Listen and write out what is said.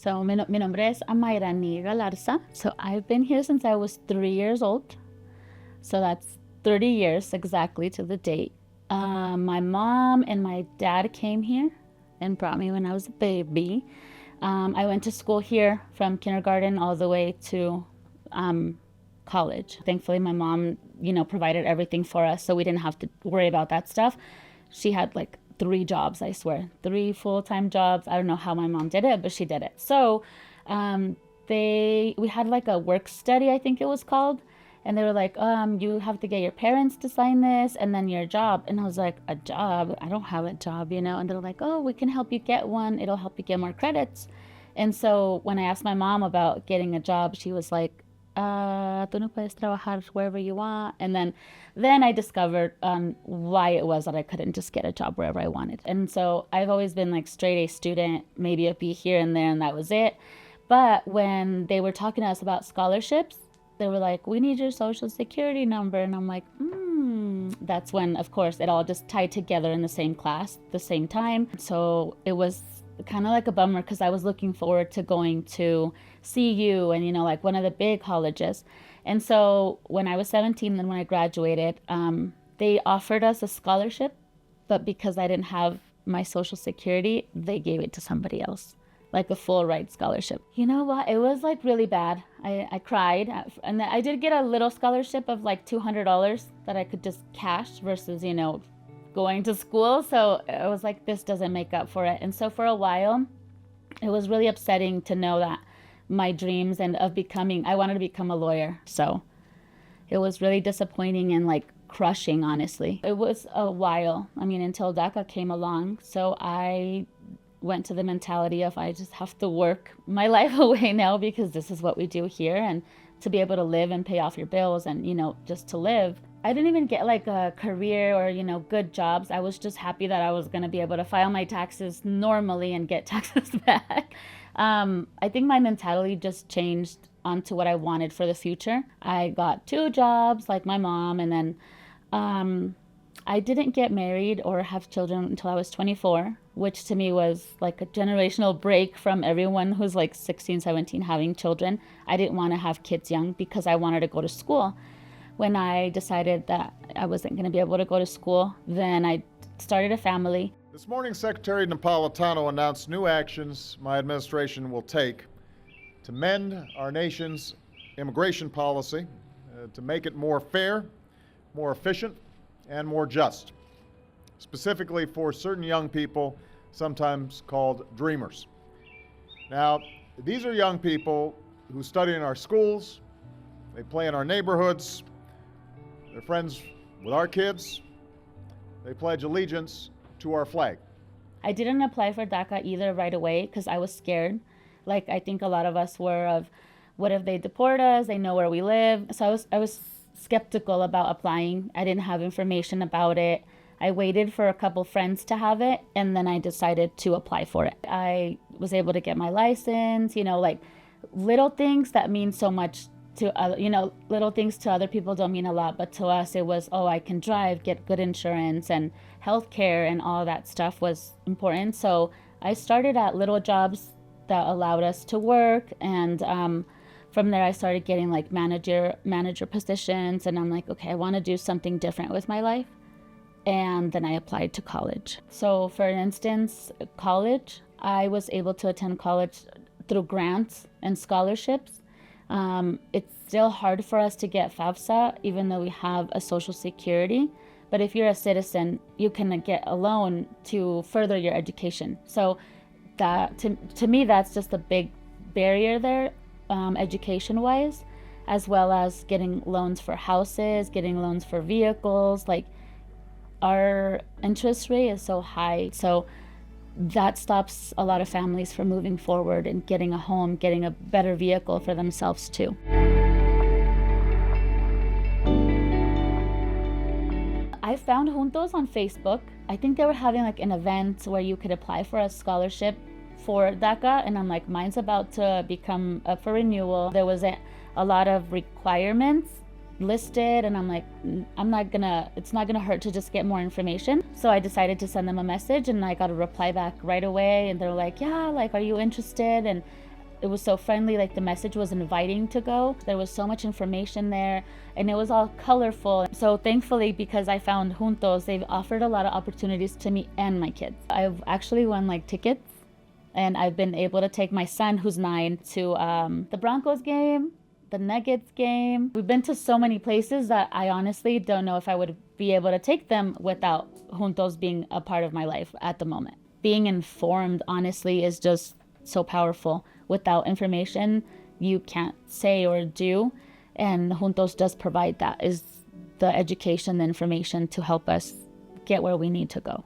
So, mi nombre es Ameyrani Galarza. So, I've been here since I was 3 years old. So, that's 30 years exactly to the date. My mom and my dad came here and brought me when I was a baby. I went to school here from kindergarten all the way to college. Thankfully, my mom, provided everything for us, so we didn't have to worry about that stuff. She had like 3 jobs, I swear, 3 full-time jobs. I don't know how my mom did it, but she did it. So we had like a work study, I think it was called. And they were like, you have to get your parents to sign this and then your job. And I was like, a job? I don't have a job, And they're like, oh, we can help you get one. It'll help you get more credits. And so when I asked my mom about getting a job, she was like, tú no puedes trabajar wherever you want. And then I discovered why it was that I couldn't just get a job wherever I wanted. And so I've always been like straight A student, maybe a B here and there, and that was it. But when they were talking to us about scholarships, they were like, we need your social security number. And I'm like, that's when, of course, it all just tied together in the same class, the same time. So it was kind of like a bummer because I was looking forward to going to CU and, like one of the big colleges. And so when I was 17 and when I graduated, they offered us a scholarship, but because I didn't have my social security, they gave it to somebody else. Like a full ride scholarship. You know what? It was like really bad. I cried. And I did get a little scholarship of like $200 that I could just cash versus, going to school. So I was like, this doesn't make up for it. And so for a while, it was really upsetting to know that my dreams and I wanted to become a lawyer. So it was really disappointing and like crushing, honestly. It was a while, until DACA came along. So I went to the mentality of I just have to work my life away now because this is what we do here, and to be able to live and pay off your bills and just to live. I didn't even get like a career or good jobs. I was just happy that I was going to be able to file my taxes normally and get taxes back. I think my mentality just changed onto what I wanted for the future. I got 2 jobs like my mom, and then I didn't get married or have children until I was 24, which to me was like a generational break from everyone who's like 16, 17 having children. I didn't want to have kids young because I wanted to go to school. When I decided that I wasn't going to be able to go to school, then I started a family. This morning, Secretary Napolitano announced new actions my administration will take to mend our nation's immigration policy, to make it more fair, more efficient, and more just, specifically for certain young people, sometimes called dreamers. Now, these are young people who study in our schools, they play in our neighborhoods, they're friends with our kids, they pledge allegiance to our flag. I didn't apply for DACA either right away because I was scared. Like I think a lot of us were of, what if they deport us? They know where we live. So I was skeptical about applying. I didn't have information about it. I waited for a couple friends to have it, and then I decided to apply for it. I was able to get my license, like little things that mean so much to other, little things to other people don't mean a lot, but to us it was, I can drive, get good insurance, and healthcare and all that stuff was important. So I started at little jobs that allowed us to work, and from there I started getting like manager positions, and I'm like, okay, I want to do something different with my life. And then I applied to college. So for instance, college, I was able to attend college through grants and scholarships. It's still hard for us to get FAFSA, even though we have a social security. But if you're a citizen, you can get a loan to further your education. So that, to me, that's just a big barrier there, education-wise, as well as getting loans for houses, getting loans for vehicles. Like, our interest rate is so high. So that stops a lot of families from moving forward and getting a home, getting a better vehicle for themselves too. I found Juntos on Facebook. I think they were having like an event where you could apply for a scholarship for DACA, and I'm like, mine's about to become up for renewal. There was a lot of requirements listed, and I'm like, it's not gonna hurt to just get more information. So I decided to send them a message, and I got a reply back right away, and they're like, yeah, like, are you interested? And It was so friendly, like the message was inviting to go. There was so much information there and it was all colorful. So thankfully, because I found Juntos, they've offered a lot of opportunities to me and my kids. I've actually won like tickets and I've been able to take my son, who's 9, to the Broncos game, the Nuggets game. We've been to so many places that I honestly don't know if I would be able to take them without Juntos being a part of my life at the moment. Being informed, honestly, is just so powerful. Without information, you can't say or do, and Juntos does provide that, is the education, the information to help us get where we need to go.